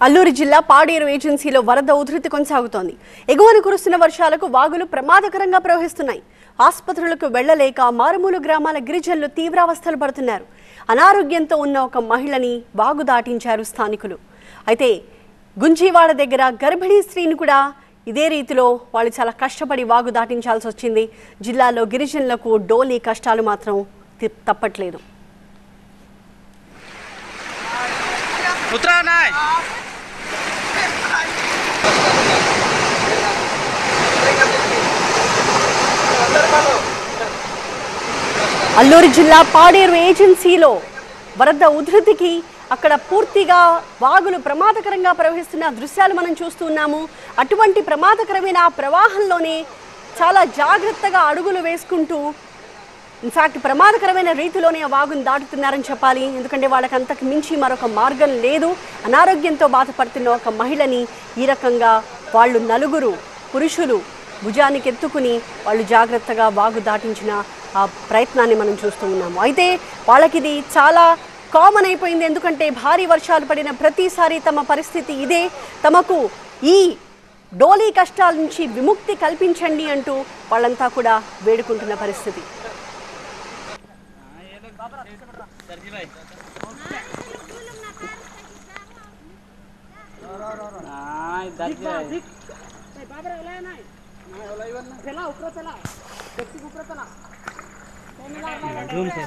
అల్లూరి జిల్లా పాడేరు ఏజెన్సీలో వరద ఉధృతి కొనసాగుతోంది. ఎగువన కురుస్తున్న వర్షాలకు వాగులు ప్రమాదకరంగా ప్రవహిస్తున్నాయి. ఆసుపత్రులకు వెళ్లలేక మారుమూల గ్రామాల గిరిజనులు తీవ్రావస్థలు పడుతున్నారు. అనారోగ్యంతో ఉన్న ఒక మహిళని వాగు దాటించారు స్థానికులు. అయితే గుంజీవాడ దగ్గర గర్భిణీ స్త్రీని కూడా ఇదే రీతిలో వాళ్ళు చాలా కష్టపడి వాగు దాటించాల్సి వచ్చింది. జిల్లాలో గిరిజనులకు డోలీ కష్టాలు మాత్రం తప్పట్లేదు. అల్లూరి జిల్లా పాడేరు ఏజెన్సీలో వరద ఉధృతికి అక్కడ పూర్తిగా వాగులు ప్రమాదకరంగా ప్రవహిస్తున్న దృశ్యాలు మనం చూస్తున్నాము. అటువంటి ప్రమాదకరమైన ప్రవాహంలోనే చాలా జాగ్రత్తగా అడుగులు వేసుకుంటూ ఇన్ఫాక్ట్ ప్రమాదకరమైన రీతిలోనే ఆ వాగును దాటుతున్నారని చెప్పాలి. ఎందుకంటే వాళ్ళకి అంతకు మించి మరొక మార్గం లేదు. అనారోగ్యంతో బాధపడుతున్న ఒక మహిళని ఈ రకంగా వాళ్ళు నలుగురు పురుషులు భుజానికి ఎత్తుకుని వాళ్ళు జాగ్రత్తగా వాగు దాటించిన ఆ ప్రయత్నాన్ని మనం చూస్తూ ఉన్నాము. అయితే వాళ్ళకి ఇది చాలా కామన్ అయిపోయింది. ఎందుకంటే భారీ వర్షాలు పడిన ప్రతిసారి తమ పరిస్థితి ఇదే. తమకు ఈ డోలీ కష్టాల నుంచి విముక్తి కల్పించండి అంటూ వాళ్ళంతా కూడా వేడుకుంటున్న పరిస్థితి. जूम से